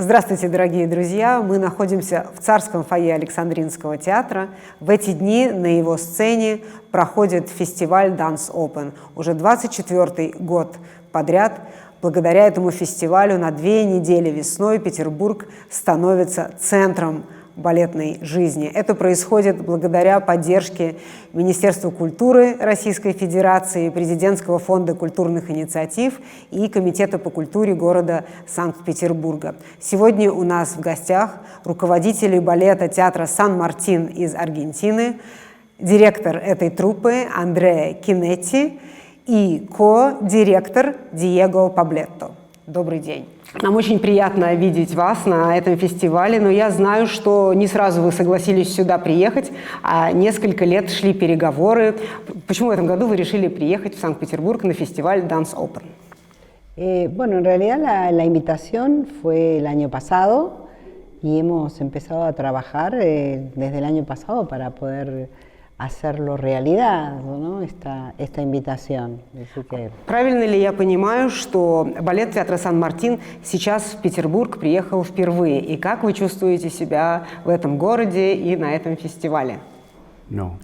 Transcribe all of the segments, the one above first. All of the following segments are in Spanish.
Здравствуйте, дорогие друзья! Мы находимся в царском фойе Александринского театра. В эти дни на его сцене проходит фестиваль Dance Open. Уже 24-й год подряд. Благодаря этому фестивалю на 2 недели весной Петербург становится центром балетной жизни. Это происходит благодаря поддержке Министерства культуры Российской Федерации, Президентского фонда культурных инициатив и Комитета по культуре города Санкт-Петербурга. Сегодня у нас в гостях руководители балета театра Сан-Мартин из Аргентины, директор этой труппы Андреа Кинетти и ко-директор Диего Паблетто. Добрый день. Нам очень приятно видеть вас на этом фестивале, но я знаю, что не сразу вы согласились сюда приехать, а несколько лет шли переговоры. Почему в этом году вы решили приехать в Санкт-Петербург на фестиваль Dance Open? Bueno, en realidad la invitación fue el año pasado y hemos empezado a trabajar desde el año pasado para poder hacerlo realidad, ¿no? esta invitación. Правильно ли я понимаю, что балет театра Сан-Мартин сейчас в Петербург приехал впервые? И как вы чувствуете себя в этом городе и на этом фестивале? No.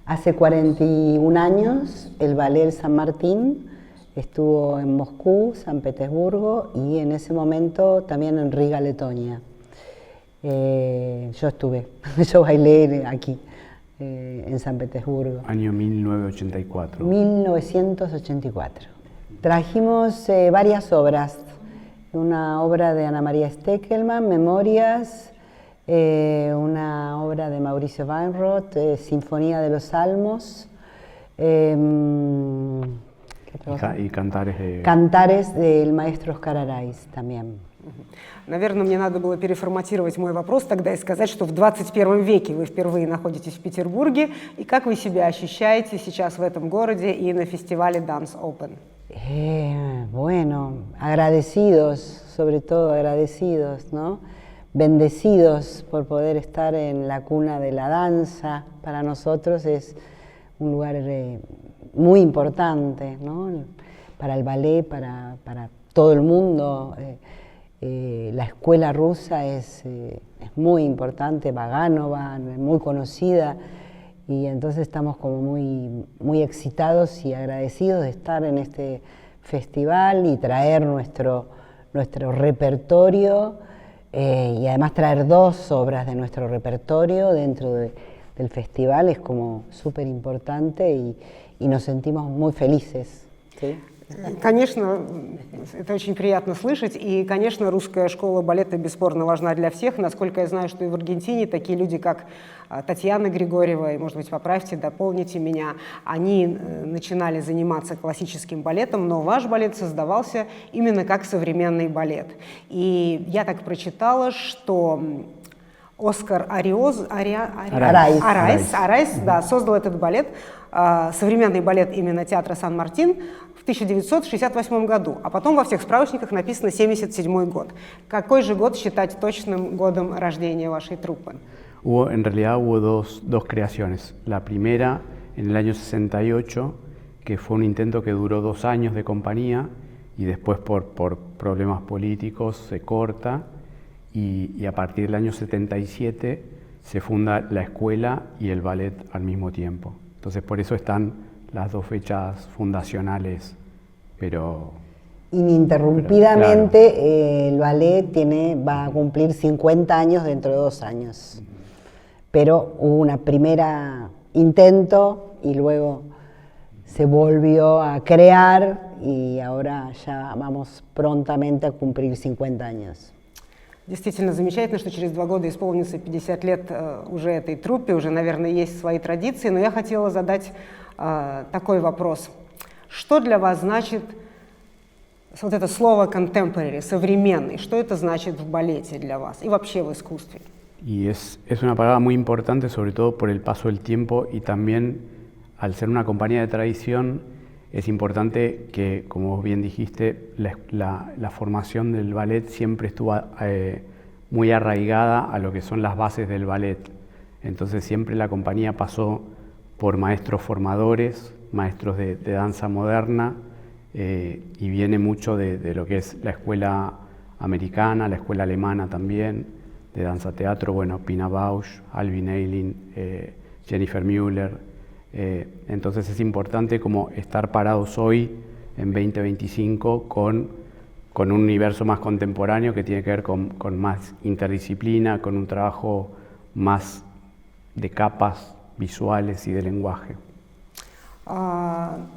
Hace 41 años el ballet San Martín estuvo en Moscú, San Petersburgo y en ese momento también en Riga, Letonia. Yo bailé aquí. En San Petersburgo. Año 1984. 1984. Trajimos varias obras. Una obra de Ana María Steckelmann, Memorias, una obra de Mauricio Weinroth, Sinfonía de los Salmos, y cantares Cantares del maestro Oscar Araiz también. Наверное, мне надо было переформатировать мой вопрос тогда и сказать, что в 21 веке вы впервые находитесь в Петербурге, и как вы себя ощущаете сейчас в этом городе и на фестивале Dance Open? Bueno, agradecidos, sobre todo agradecidos, ¿no? Bendecidos por poder estar en la cuna de la danza. Para nosotros es un lugar muy importante, ¿no? Para el ballet, para todo el mundo. La escuela rusa es muy importante, Vaganova, muy conocida, y entonces estamos como muy excitados y agradecidos de estar en este festival y traer nuestro repertorio, y además traer 2 obras de nuestro repertorio dentro del festival es como súper importante y nos sentimos muy felices, ¿sí? Конечно, это очень приятно слышать, и, конечно, русская школа балета бесспорно важна для всех. Насколько я знаю, что и в Аргентине такие люди, как Татьяна Григорьева, и, может быть, поправьте, дополните меня, они начинали заниматься классическим балетом, но ваш балет создавался именно как современный балет. И я так прочитала, что Оскар Арайз, да, создал этот балет, современный балет именно театра Сан-Мартин в 1968 году, а потом во всех справочниках написано 1977 год. Какой же год считать точным годом рождения вашей труппы? En realidad hubo dos creaciones. La primera en el año 68, que fue un intento que duró 2 años de compañía y después por problemas políticos se corta. Y a partir del año 77 se funda la escuela y el ballet al mismo tiempo. Entonces por eso están las 2 fechas fundacionales, pero ininterrumpidamente. Claro. El ballet va a cumplir 50 años dentro de 2 años. Pero hubo una primera intento y luego se volvió a crear y ahora ya vamos prontamente a cumplir 50 años. Действительно замечательно, что через 2 года исполнится 50 лет уже этой труппе, уже, наверное, есть свои традиции, но я хотела задать такой вопрос. Что для вас значит вот это слово contemporary, современный? Что это значит в балете для вас и вообще в искусстве? Y es una palabra muy importante, sobre todo por el paso del tiempo y también al ser una compañía de tradición, es importante que, como vos bien dijiste, la formación del ballet siempre estuvo muy arraigada a lo que son las bases del ballet. Entonces siempre la compañía pasó por maestros formadores, maestros de danza moderna, y viene mucho de lo que es la escuela americana, la escuela alemana también, de danza teatro, bueno, Pina Bausch, Alvin Ailey, Jennifer Müller. Entonces es importante como estar parados hoy, en 2025, con un universo más contemporáneo que tiene que ver con más interdisciplina, con un trabajo más de capas visuales y de lenguaje.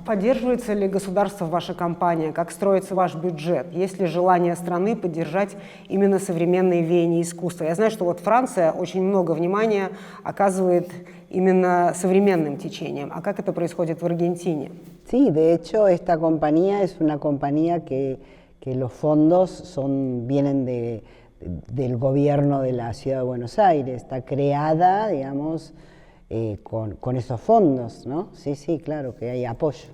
Поддерживается ли государство ваша компания? Как строится ваш бюджет? Есть ли желание страны поддержать именно современные веяния искусства? Я знаю, что вот Франция очень много внимания оказывает именно современным течениям. А как это происходит в Аргентине? Sí, de hecho esta compañía es una compañía que los fondos vienen del gobierno de la ciudad de Buenos Aires, está creada, digamos, con esos fondos, ¿no? Sí, sí, claro que hay apoyo.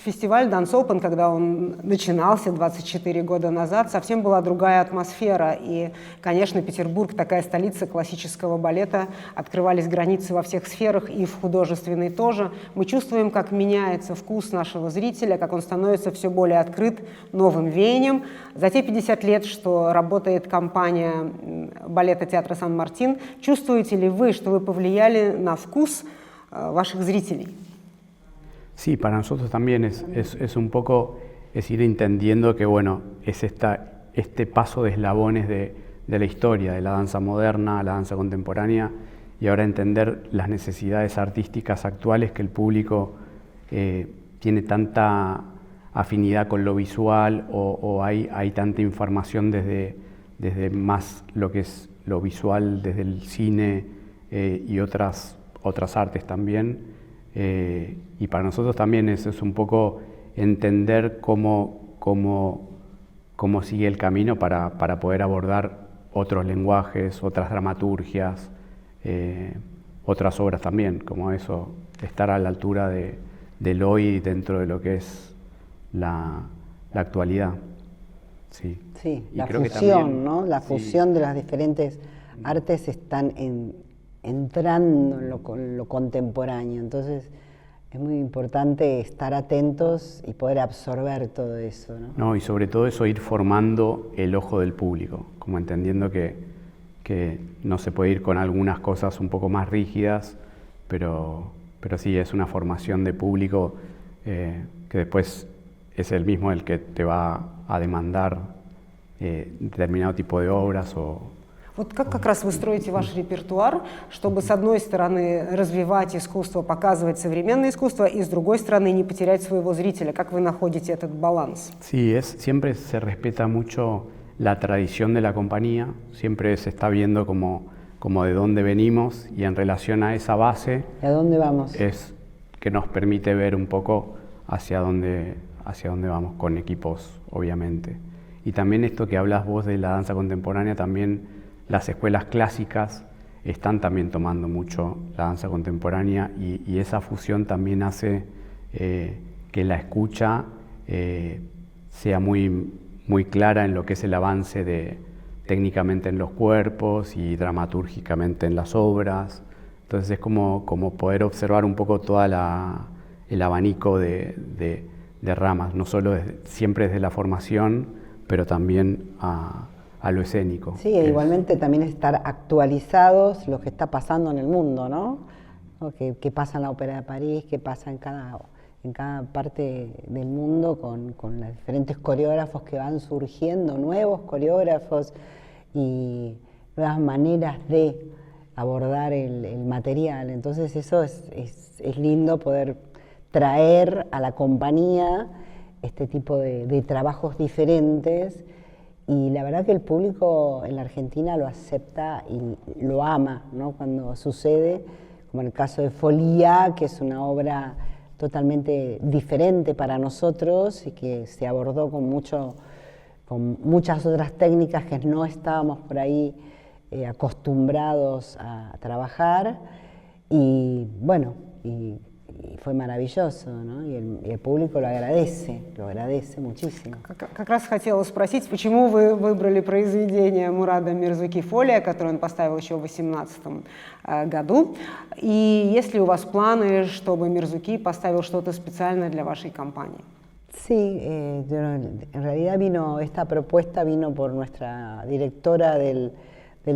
Фестиваль Dance Open, когда он начинался 24 года назад, совсем была другая атмосфера. И, конечно, Петербург, такая столица классического балета, открывались границы во всех сферах, и в художественной тоже. Мы чувствуем, как меняется вкус нашего зрителя, как он становится все более открыт новым веяниям. За те 50 лет, что работает компания балета театра Сан-Мартин, чувствуете ли вы, что вы повлияли на вкус ваших зрителей? Sí, para nosotros también es un poco, es ir entendiendo que, bueno, es este paso de eslabones de la historia, de la danza moderna a la danza contemporánea, y ahora entender las necesidades artísticas actuales, que el público tiene tanta afinidad con lo visual o hay tanta información desde más lo que es lo visual, desde el cine y otras artes también. Y para nosotros también es un poco entender cómo sigue el camino para poder abordar otros lenguajes, otras dramaturgias, otras obras también, como eso, estar a la altura del hoy dentro de lo que es la actualidad. Sí, sí, y la creo fusión, que también, ¿no? La fusión de las diferentes artes están entrando en lo contemporáneo, entonces es muy importante estar atentos y poder absorber todo eso, ¿no? No, y sobre todo eso, ir formando el ojo del público, como entendiendo que no se puede ir con algunas cosas un poco más rígidas, pero sí es una formación de público que después es el mismo el que te va a demandar determinado tipo de obras o... Вот как раз вы строите ваш репертуар, чтобы, с одной стороны, развивать искусство, показывать современное искусство, и, с другой стороны, не потерять своего зрителя? Как вы находите этот баланс? Sí, siempre se respeta mucho la tradición de la compañía, siempre se está viendo como de dónde venimos, y en relación a esa base... ¿Y a dónde vamos? Es que nos permite ver un poco hacia dónde vamos, con equipos, obviamente. Y también esto que hablas vos de la danza contemporánea, también las escuelas clásicas están también tomando mucho la danza contemporánea, y esa fusión también hace que la escucha sea muy clara en lo que es el avance técnicamente en los cuerpos y dramatúrgicamente en las obras. Entonces es como poder observar un poco todo el abanico de ramas, no solo siempre desde la formación, pero también a lo escénico. Sí, igualmente también estar actualizados lo que está pasando en el mundo, ¿no? ¿Qué pasa en la Ópera de París? ¿Qué pasa en cada parte del mundo con los diferentes coreógrafos que van surgiendo, nuevos coreógrafos y nuevas maneras de abordar el material? Entonces eso es lindo, poder traer a la compañía este tipo de trabajos diferentes. Y la verdad que el público en la Argentina lo acepta y lo ama, ¿no? Cuando sucede, como en el caso de Folía, que es una obra totalmente diferente para nosotros y que se abordó con muchas otras técnicas que no estábamos por ahí acostumbrados a trabajar. Y bueno, y fue maravilloso, ¿no? Y el público lo agradece muchísimo. Как раз хотела спросить, почему вы выбрали произведение Мурада Мирзуки «Фолия», которое он поставил еще в 2018 году, и есть ли у вас планы, чтобы Мирзуки поставил что-то специальное для вашей компании? Sí, en realidad esta propuesta vino por nuestra directora del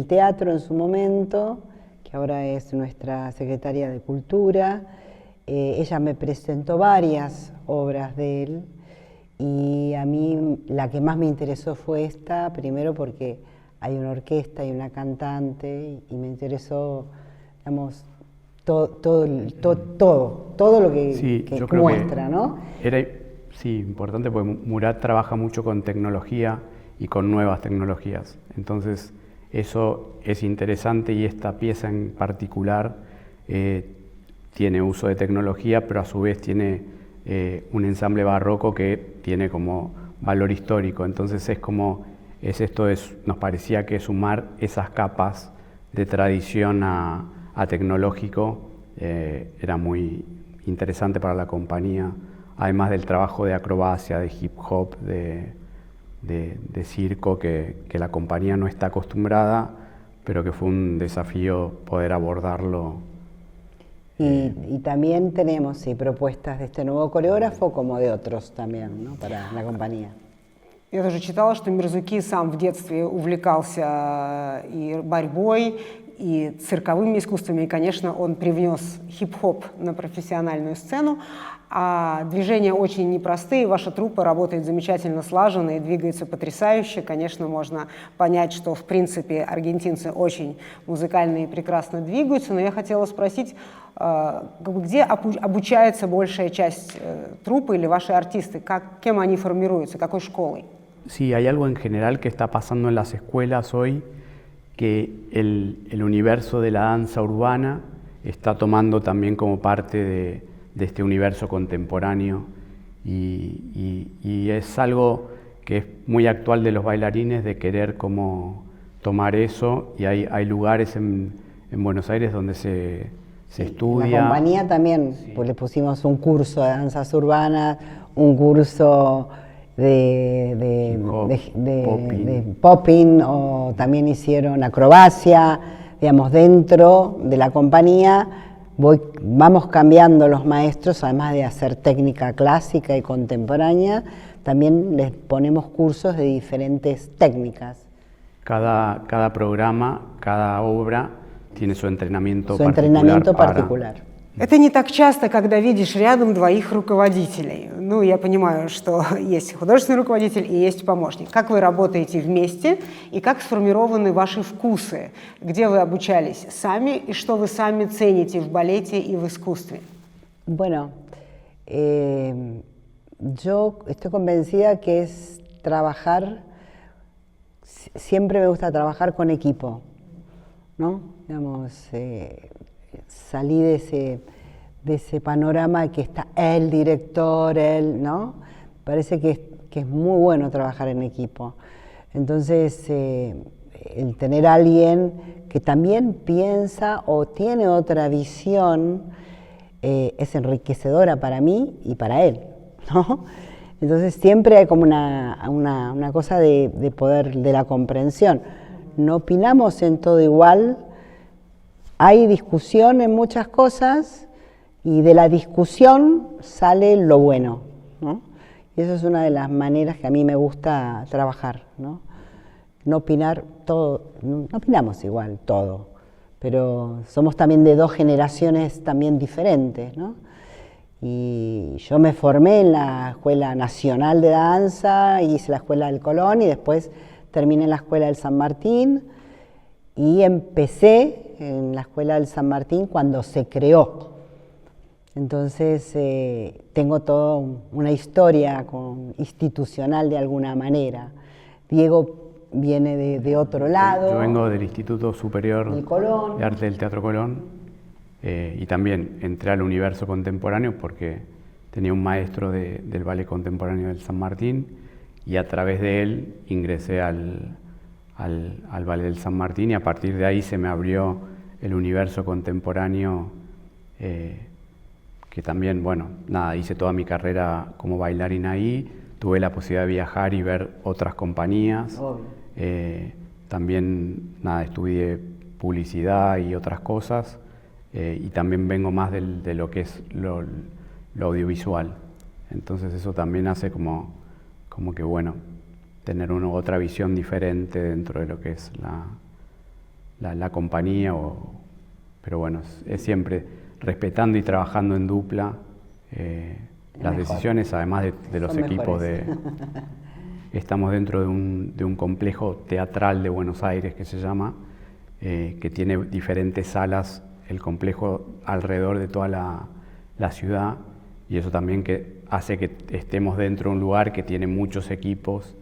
teatro en su momento, que ahora es nuestra secretaria de Cultura. Ella me presentó varias obras de él y a mí la que más me interesó fue esta, primero porque hay una orquesta y una cantante y me interesó, digamos, todo lo que, Sí, que yo creo muestra, que ¿no? Sí, importante porque Murat trabaja mucho con tecnología y con nuevas tecnologías. Entonces, eso es interesante y esta pieza en particular tiene uso de tecnología, pero a su vez tiene un ensamble barroco que tiene como valor histórico. Entonces, nos parecía que sumar esas capas de tradición a tecnológico era muy interesante para la compañía. Además del trabajo de acrobacia, de hip hop, de circo, que la compañía no está acostumbrada, pero que fue un desafío poder abordarlo. Y también tenemos propuestas de este nuevo coreógrafo, como de otros también, ¿no? Para la compañía. Я тоже читала, что Мирзуки сам в детстве увлекался и борьбой, и цирковыми искусствами, и, конечно, он привнес хип-хоп на профессиональную сцену. А движения очень непростые, ваша труппа работает замечательно слаженно и двигается потрясающе. Конечно, можно понять, что, в принципе, аргентинцы очень музыкально и прекрасно двигаются, но я хотела спросить, где обучается большая часть труппы или ваши артисты, кем они формируются, какой школой? Sí, hay algo en general que está pasando en las escuelas hoy, que el universo de la danza urbana está tomando también como parte de este universo contemporáneo y es algo que es muy actual de los bailarines, de querer como tomar eso, y hay lugares en Buenos Aires donde se estudia. La compañía también, pues le pusimos un curso de danzas urbanas, un curso de popping, o también hicieron acrobacia, digamos, dentro de la compañía. Vamos cambiando los maestros, además de hacer técnica clásica y contemporánea, también les ponemos cursos de diferentes técnicas. Cada programa, cada obra tiene su entrenamiento particular. Это не так часто, когда видишь рядом двоих руководителей. Ну, я понимаю, что есть художественный руководитель и есть помощник. Как вы работаете вместе и как сформированы ваши вкусы? Где вы обучались сами и что вы сами цените в балете и в искусстве? Bueno, yo estoy convencida que es siempre me gusta trabajar con equipo, ¿no? Digamos, salí de ese panorama que está el director, ¿no? Parece que es muy bueno trabajar en equipo. Entonces, el tener a alguien que también piensa o tiene otra visión es enriquecedora para mí y para él, ¿no? Entonces, siempre hay como una cosa de la comprensión. No opinamos en todo igual. Hay discusión en muchas cosas y de la discusión sale lo bueno, ¿no? Y eso es una de las maneras que a mí me gusta trabajar, ¿no? No opinar todo, no opinamos igual todo, pero somos también de dos generaciones también diferentes, ¿no? Y yo me formé en la Escuela Nacional de Danza, hice la Escuela del Colón y después terminé en la Escuela del San Martín y empecé en la Escuela del San Martín cuando se creó. Entonces tengo toda una historia institucional de alguna manera. Diego viene de otro lado. Yo vengo del Instituto Superior de Arte del Teatro Colón y también entré al universo contemporáneo porque tenía un maestro del ballet contemporáneo del San Martín y a través de él ingresé al ballet del San Martín y a partir de ahí se me abrió el universo contemporáneo que también, bueno, nada, hice toda mi carrera como bailarín ahí, tuve la posibilidad de viajar y ver otras compañías, también, nada, estudié publicidad y otras cosas y también vengo más de lo que es lo audiovisual. Entonces eso también hace como que bueno, tener otra visión diferente dentro de lo que es la compañía, pero bueno, es siempre respetando y trabajando en dupla las decisiones, además de los Son equipos estamos dentro de un complejo teatral de Buenos Aires que se llama, que tiene diferentes salas, el complejo alrededor de toda la ciudad, y eso también que hace que estemos dentro de un lugar que tiene muchos equipos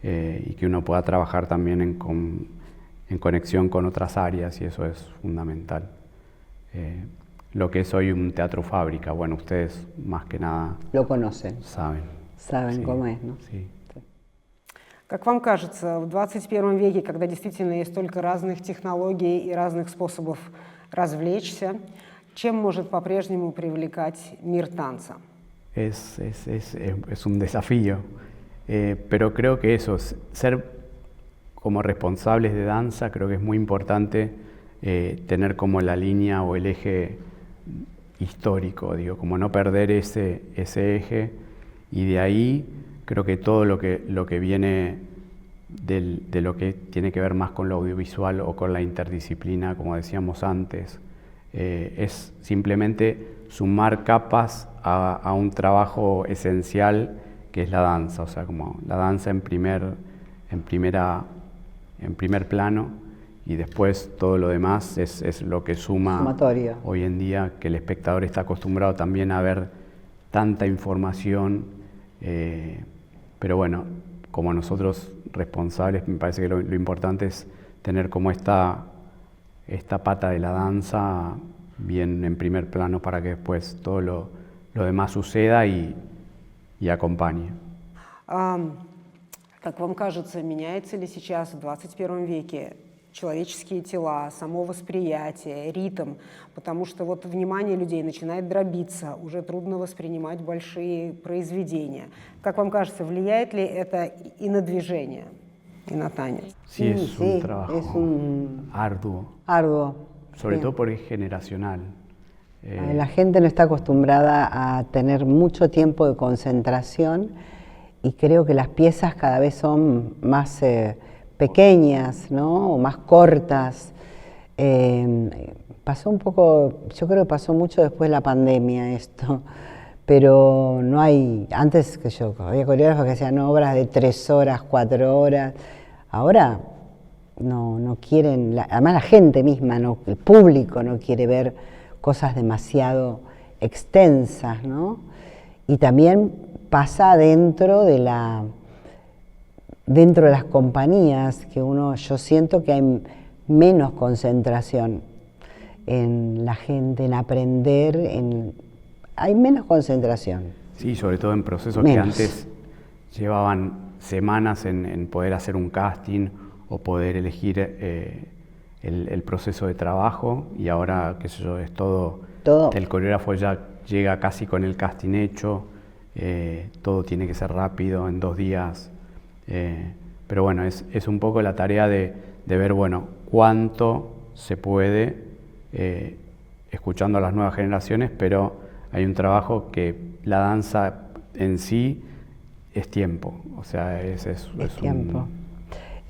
y que uno pueda trabajar también en conexión con otras áreas, y eso es fundamental. Lo que es hoy un teatro fábrica, bueno, ustedes más que nada Lo conocen, saben. saben Sí, cómo es, ¿no? sí. Как вам кажется, в 21 веке, когда действительно есть столько разных технологий и разных способов развлечься, чем может по-прежнему привлекать мир танца? Es un desafío, pero creo que eso, ser como responsables de danza, creo que es muy importante tener como la línea o el eje histórico, digo, como no perder ese eje, y de ahí creo que todo lo que viene de lo que tiene que ver más con lo audiovisual o con la interdisciplina, como decíamos antes, es simplemente sumar capas a un trabajo esencial que es la danza, o sea, como la danza en primer plano, y después todo lo demás es lo que suma Sumatorio. hoy en día, que el espectador está acostumbrado también a ver tanta información, pero bueno, como nosotros responsables, me parece que lo importante es tener como esta pata de la danza bien en primer plano para que después todo lo demás suceda y acompañe. Как вам кажется, меняется ли сейчас в 21 веке человеческие тела, само восприятие, ритм? Потому что вот внимание людей начинает дробиться, уже трудно воспринимать большие произведения. Как вам кажется, влияет ли это и на движение, и на танец? Sí, es un sí, trabajo es un arduo, arduo. sobre Sí. todo porque es generacional. La gente no está acostumbrada a tener mucho tiempo de concentración, y creo que las piezas cada vez son más pequeñas, ¿no? O más cortas. Pasó un poco, yo creo que pasó mucho después de la pandemia esto, pero no hay, antes que yo, había coreógrafos que hacían obras de 3 horas, 4 horas, ahora no quieren, además la gente misma, el público no quiere ver cosas demasiado extensas, ¿no? Y también pasa dentro de las compañías que yo siento que hay menos concentración en la gente, en aprender, hay menos concentración. Sí, sobre todo en procesos Menos. que antes llevaban semanas en poder hacer un casting o poder elegir el proceso de trabajo, y ahora, qué sé yo, es todo. El coreógrafo ya llega casi con el casting hecho, todo tiene que ser rápido, en 2 días. Pero bueno, es un poco la tarea de ver, bueno, cuánto se puede, escuchando a las nuevas generaciones, pero hay un trabajo que la danza en sí es tiempo, o sea, es tiempo.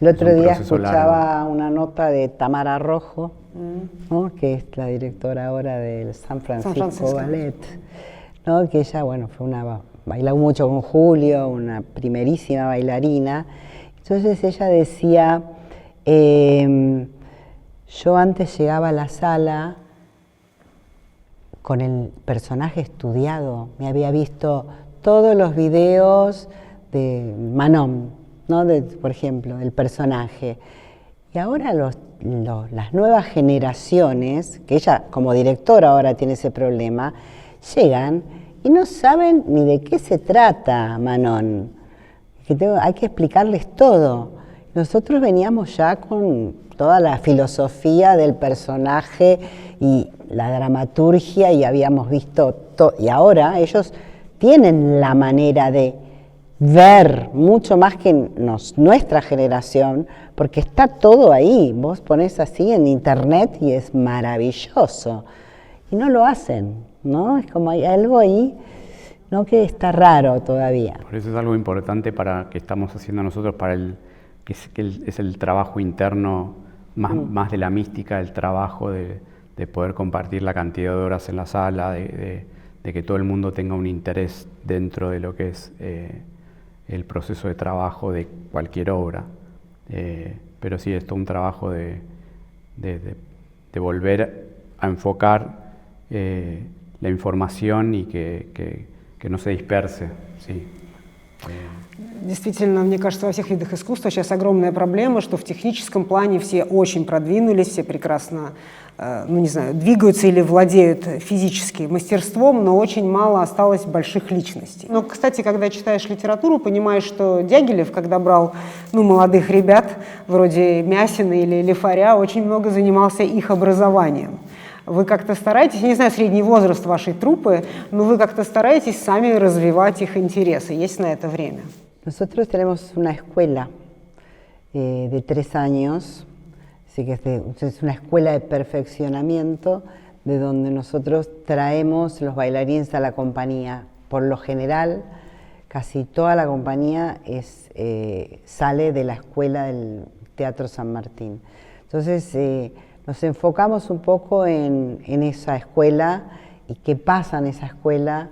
El otro día escuchaba una nota de Tamara Rojo, ¿no? Que es la directora ahora del San Francisco Ballet, ¿no? Que ella, bueno, bailó mucho con Julio, una primerísima bailarina. Entonces ella decía, yo antes llegaba a la sala con el personaje estudiado, me había visto todos los videos de Manon, ¿no? Por ejemplo, del personaje. Y ahora las nuevas generaciones, que ella como directora ahora tiene ese problema, llegan y no saben ni de qué se trata Manon. Hay que explicarles todo. Nosotros veníamos ya con toda la filosofía del personaje y la dramaturgia, y habíamos visto todo. Y ahora ellos tienen la manera de ver mucho más que nuestra generación, porque está todo ahí. Vos ponés así en internet y es maravilloso. Y no lo hacen, ¿no? Es como hay algo ahí, no que está raro todavía. Por eso es algo importante para que estamos haciendo nosotros, para es el trabajo interno, más de la mística del trabajo, de poder compartir la cantidad de horas en la sala, de que todo el mundo tenga un interés dentro de lo que es el proceso de trabajo de cualquier obra. Pero sí, es todo un trabajo de volver a enfocar la información y que no se disperse. Sí. Действительно, мне кажется, во всех видах искусства сейчас огромная проблема, что в техническом плане все очень продвинулись, все прекрасно, ну не знаю, двигаются или владеют физически мастерством, но очень мало осталось больших личностей. Но, кстати, когда читаешь литературу, понимаешь, что Дягилев, когда брал молодых ребят, вроде Мясина или Лифаря, очень много занимался их образованием. Вы как-то стараетесь, я не знаю средний возраст вашей труппы, но вы как-то стараетесь сами развивать их интересы. Есть на это время? Nosotros tenemos una escuela de 3 años, así que es una escuela de perfeccionamiento de donde nosotros traemos los bailarines a la compañía. Por lo general, casi toda la compañía sale de la escuela del Teatro San Martín. Entonces, nos enfocamos un poco en esa escuela y qué pasa en esa escuela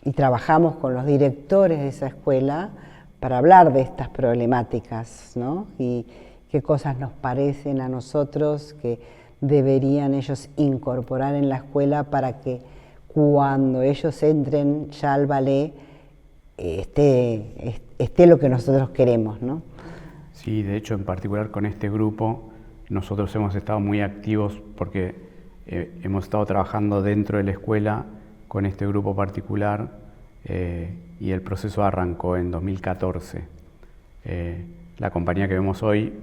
y trabajamos con los directores de esa escuela para hablar de estas problemáticas, ¿no? Y qué cosas nos parecen a nosotros que deberían ellos incorporar en la escuela para que cuando ellos entren ya al ballet esté lo que nosotros queremos, ¿no? Sí, de hecho, en particular con este grupo, nosotros hemos estado muy activos porque hemos estado trabajando dentro de la escuela con este grupo particular y el proceso arrancó en 2014. La compañía que vemos hoy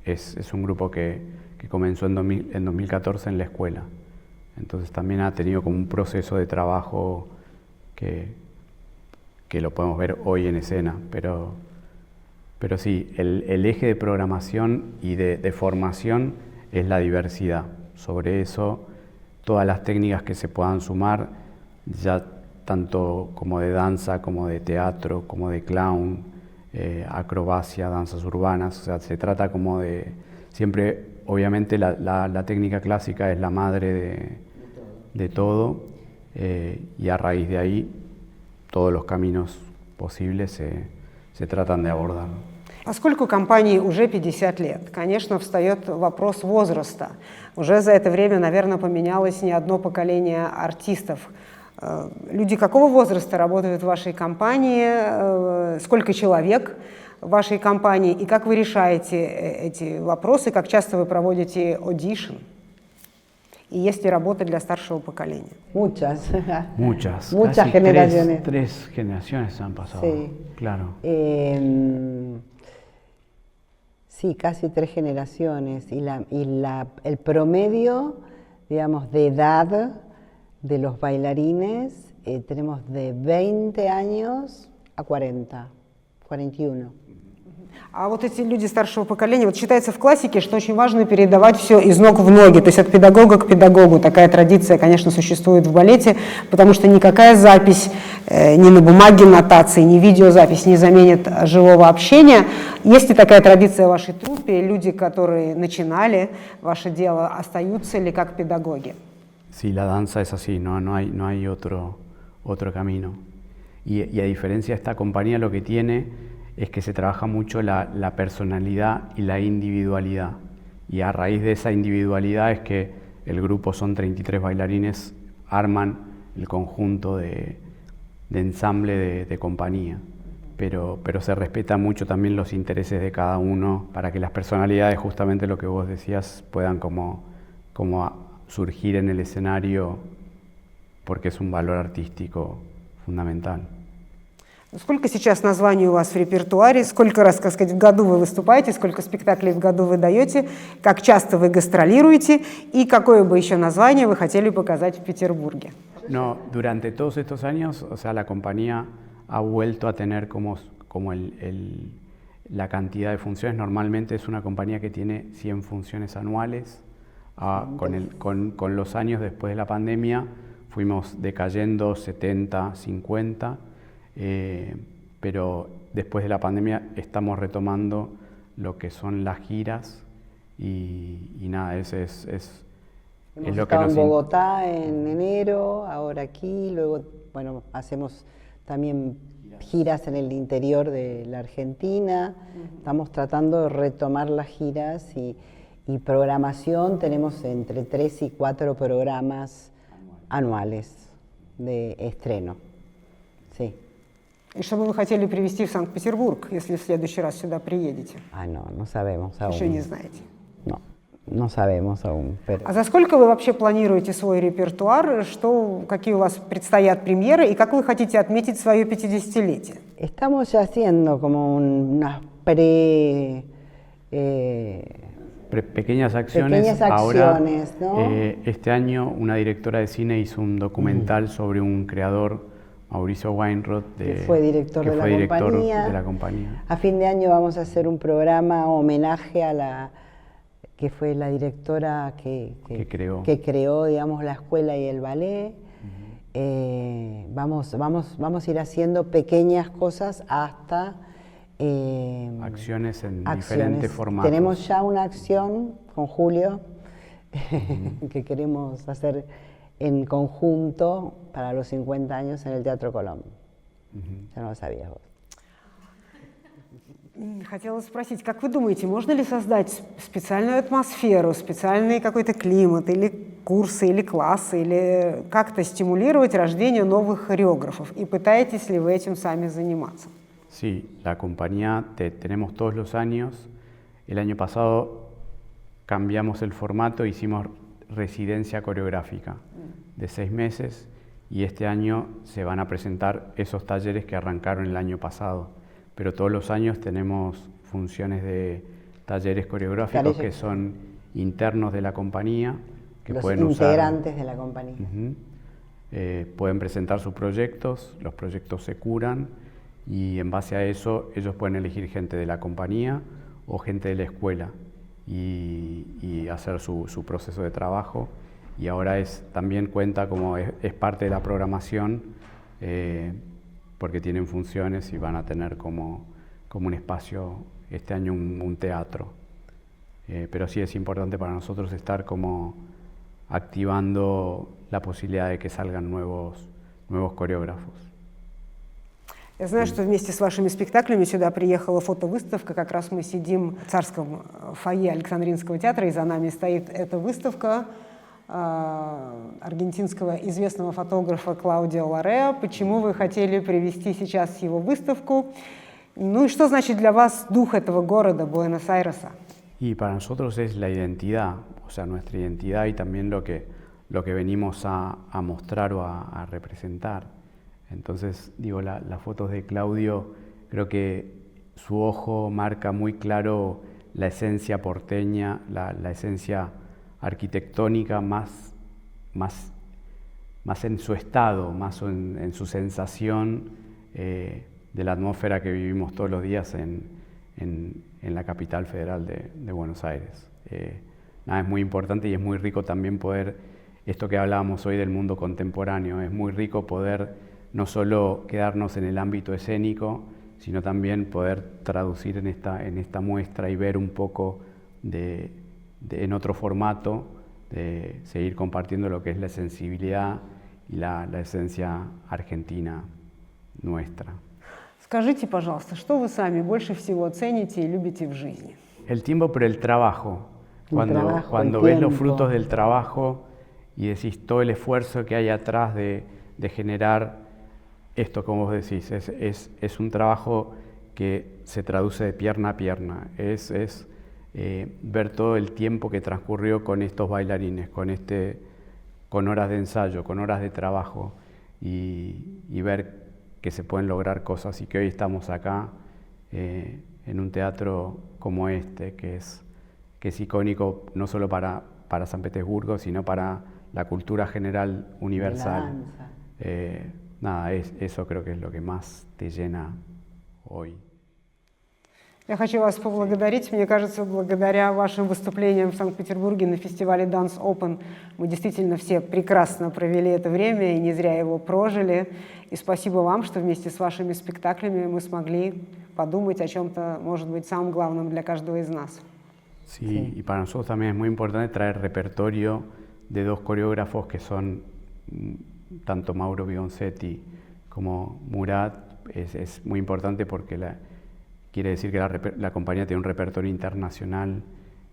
es un grupo que comenzó en 2014 en la escuela. Entonces también ha tenido como un proceso de trabajo que lo podemos ver hoy en escena, pero sí, el eje de programación y de formación es la diversidad. Sobre eso, todas las técnicas que se puedan sumar, ya tanto como de danza, como de teatro, como de clown, acrobacia, danzas urbanas, o sea, se trata como de, siempre, obviamente la técnica clásica es la madre de todo, y a raíz de ahí, todos los caminos posibles se tratan de abordar. Поскольку компании уже 50 лет, конечно, встает вопрос возраста. Уже за это время, наверное, поменялось не одно поколение артистов. Люди какого возраста работают в вашей компании? Сколько человек в вашей компании? И как вы решаете эти вопросы? Как часто вы проводите audition? Y есть ли работа для старшего поколения? Muchas. Muchas Muchas generaciones. Tres generaciones han pasado. Sí. Claro. Sí, casi 3 generaciones. Y el promedio, digamos, de edad de los bailarines, tenemos de 20 años a 40, 41. А вот эти люди старшего поколения, вот считается в классике, что очень важно передавать все из ног в ноги, то есть от педагога к педагогу. Такая традиция, конечно, существует в балете, потому что никакая запись ни на бумаге нотации, ни видеозапись не заменит живого общения. Есть ли такая традиция в вашей труппе? Люди, которые начинали ваше дело, остаются ли как педагоги? Sí, la danza es así, no hay otro camino. Y a diferencia de esta compañía, lo que tiene es que se trabaja mucho la personalidad y la individualidad. Y a raíz de esa individualidad es que el grupo, son 33 bailarines, arman el conjunto de ensamble de compañía. Pero se respeta mucho también los intereses de cada uno para que las personalidades, justamente lo que vos decías, puedan como surgir en el escenario, porque es un valor artístico fundamental. Сколько сейчас названий у вас в репертуаре? Сколько раз, так сказать, в году вы выступаете? Сколько спектаклей в году вы даете? Как часто вы гастролируете? И какое бы еще название вы хотели показать в Петербурге? No, durante todos estos años, o sea, la compañía ha vuelto a tener como la cantidad de funciones. Normalmente es una compañía que tiene 100 funciones anuales. Con los años después de la pandemia fuimos decayendo 70, 50, pero después de la pandemia estamos retomando lo que son las giras y nada, Hemos es lo que estado nos en Bogotá en enero, ahora aquí, luego, bueno, hacemos también giras en el interior de la Argentina. Estamos tratando de retomar las giras y programación. Tenemos entre 3 y 4 programas anuales de estreno. Sí. И что бы вы хотели привезти в Санкт-Петербург, если в следующий раз сюда приедете? Ah, no sabemos aún. Еще не знаете. No sabemos aún, pero... А за сколько вы вообще планируете свой репертуар? Какие у вас предстоят премьеры и как вы хотите отметить свое 50-летие? Estamos ya haciendo como unas pequeñas acciones. Ahora, ¿no? este año una directora de cine hizo un documental sobre un creador, Mauricio Weinroth, que fue director de la compañía. A fin de año vamos a hacer un programa homenaje a la que fue la directora que creó, digamos, la escuela y el ballet. Vamos a ir haciendo pequeñas cosas hasta acciones en diferentes formatos. Tenemos ya una acción con Julio que queremos hacer en conjunto para los 50 años en el Teatro Colón. Ya no lo sabías vos. Хотела спросить, как вы думаете, можно ли создать специальную атмосферу, специальный какой-то климат, или курсы, или классы, или как-то стимулировать рождение новых хореографов? И пытаетесь ли вы этим сами заниматься? Sí, la compañía tenemos todos los años. El año pasado cambiamos el formato, hicimos residencia coreográfica de 6 meses y este año se van a presentar esos talleres que arrancaron el año pasado. Pero todos los años tenemos funciones de talleres coreográficos que son internos de la compañía. Que los pueden integrantes de la compañía. Pueden presentar sus proyectos, los proyectos se curan y en base a eso ellos pueden elegir gente de la compañía o gente de la escuela y hacer su proceso de trabajo. Y ahora también cuenta como es parte de la programación porque tienen funciones y van a tener como un espacio, este año un teatro. Pero sí es importante para nosotros estar como activando la posibilidad de que salgan nuevos хореографов. Я знаю, что вместе с вашими спектаклями сюда приехала фотовыставка. Как раз мы сидим в царском фойе Александринского театра, и за нами стоит эта выставка аргентинского известного фотографа Клаудио Лореа. Почему вы хотели привести сейчас его выставку? Ну и что значит для вас дух этого города, Буэнос-Айреса? Y para nosotros es la identidad, o sea, nuestra identidad y también lo que venimos a mostrar o a representar. Entonces, digo, las fotos de Claudio, creo que su ojo marca muy claro la esencia porteña, la esencia arquitectónica más en su estado, más en su sensación de la atmósfera que vivimos todos los días en la capital federal de Buenos Aires. Es muy importante y es muy rico también poder, esto que hablábamos hoy del mundo contemporáneo, es muy rico poder no solo quedarnos en el ámbito escénico, sino también poder traducir en esta muestra y ver un poco en otro formato, de seguir compartiendo lo que es la sensibilidad y la esencia argentina nuestra. Скажите, пожалуйста, что вы сами больше всего цените и любите в жизни? El tiempo, pero el trabajo. Cuando ves los frutos del trabajo y decís todo el esfuerzo que hay atrás de generar esto, como vos decís, es un trabajo que se traduce de pierna a pierna. Es ver todo el tiempo que transcurrió con estos bailarines, con horas de ensayo, con horas de trabajo y ver que se pueden lograr cosas y que hoy estamos acá en un teatro como este, que es icónico no solo para San Petersburgo, sino para la cultura general universal. La danza. Eso creo que es lo que más te llena hoy. Я хочу вас поблагодарить. Мне кажется, благодаря вашим выступлениям в Санкт-Петербурге на фестивале Dance Open мы действительно все прекрасно провели это время и не зря его прожили. И спасибо вам, что вместе с вашими спектаклями мы смогли подумать о чем-то, может быть, самом главном для каждого из нас. Sí, y para nosotros también es muy importante traer repertorio de dos coreógrafos que son tanto Mauro Bioncetti como Murat. Es muy importante porque quiere decir que la compañía tiene un repertorio internacional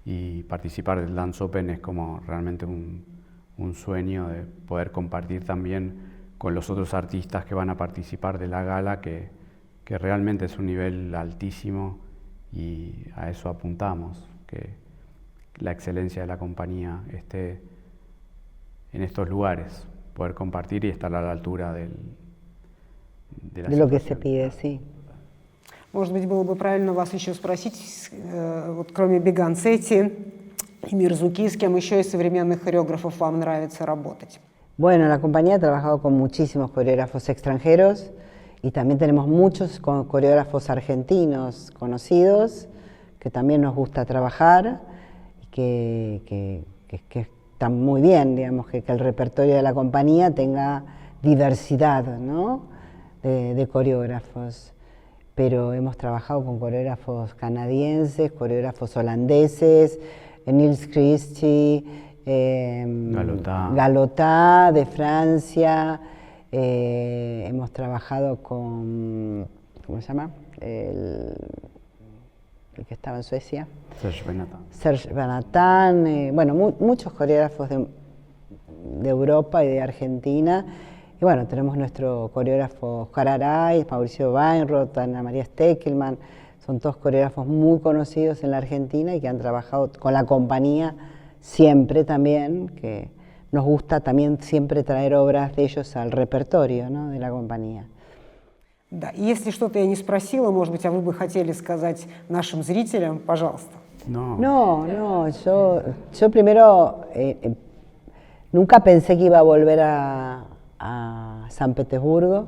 y participar del Dance Open es como realmente un sueño de poder compartir también con los otros artistas que van a participar de la gala, que realmente es un nivel altísimo y a eso apuntamos, que la excelencia de la compañía esté en estos lugares, poder compartir y estar a la altura de lo que se pide, sí. Может быть, было бы правильно вас еще спросить, вот кроме Беганцетти и Мирзуки, с кем еще из современных хореографов вам нравится работать? Bueno, la compañía ha trabajado con muchísimos coreógrafos extranjeros y también tenemos muchos coreógrafos argentinos conocidos que también nos gusta trabajar y que están muy bien, digamos, que el repertorio de la compañía tenga diversidad, ¿no? de coreógrafos. Pero hemos trabajado con coreógrafos canadienses, coreógrafos holandeses, Nils Christie, Galotá de Francia, hemos trabajado con, ¿cómo se llama? El que estaba en Suecia. Serge Benatán, bueno, muchos coreógrafos de Europa y de Argentina. Y bueno, tenemos nuestro coreógrafo Oscar Aray, Mauricio Weinroth, Ana María Steckelmann, son todos coreógrafos muy conocidos en la Argentina y que han trabajado con la compañía siempre también, que nos gusta también siempre traer obras de ellos al repertorio, ¿no? de la compañía. Да, и если что-то я не спросила, может быть, а вы бы хотели сказать нашим зрителям, пожалуйста. No, yo primero nunca pensé que iba a volver a San Petersburgo,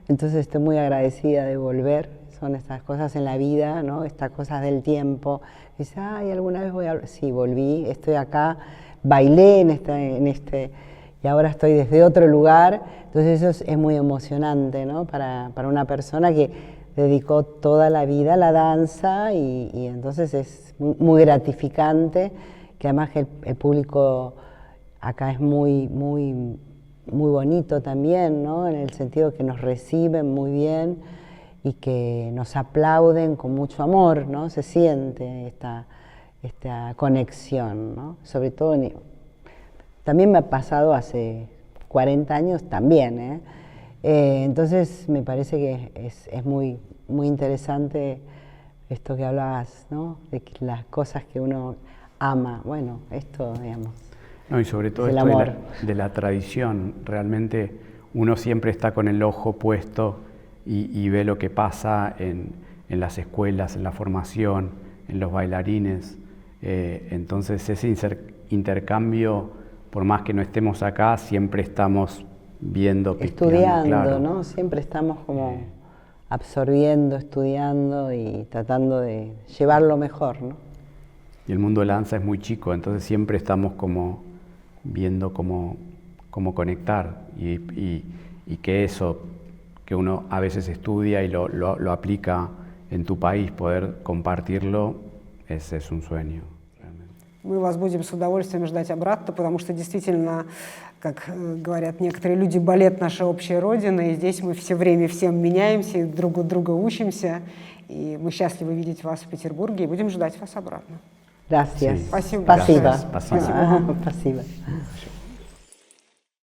entonces estoy muy agradecida de volver. Son estas cosas en la vida, ¿no? Estas cosas del tiempo. Dice, ay, alguna vez voy a... Sí, volví, estoy acá, bailé en este y ahora estoy desde otro lugar. Entonces eso es muy emocionante, ¿no? Para una persona que dedicó toda la vida a la danza y entonces es muy gratificante, que además que el público acá es muy bonito también, ¿no? En el sentido que nos reciben muy bien y que nos aplauden con mucho amor, ¿no? Se siente esta conexión, ¿no? Sobre todo, también me ha pasado hace 40 años también, entonces me parece que es muy interesante esto que hablabas, ¿no? De que las cosas que uno ama, bueno, esto, digamos. No, y sobre todo esto de la tradición, realmente uno siempre está con el ojo puesto y ve lo que pasa en las escuelas, en la formación, en los bailarines. Entonces ese intercambio, por más que no estemos acá, siempre estamos viendo, estudiando, claro. ¿no? Siempre estamos como absorbiendo, estudiando y tratando de llevarlo mejor, ¿no? Y el mundo de la danza es muy chico, entonces siempre estamos como viendo cómo conectar y que eso que uno a veces estudia y lo aplica en tu país, poder compartirlo, ese es un sueño. Мы вас будем с удовольствием ждать обратно, потому что действительно, как говорят некоторые люди, балет — наша общая родина, и здесь мы все время всем меняемся, и друг от друга учимся, и мы счастливы видеть вас в Петербурге, и будем ждать вас обратно. Gracias. Спасибо. Спасибо. Спасибо. Спасибо.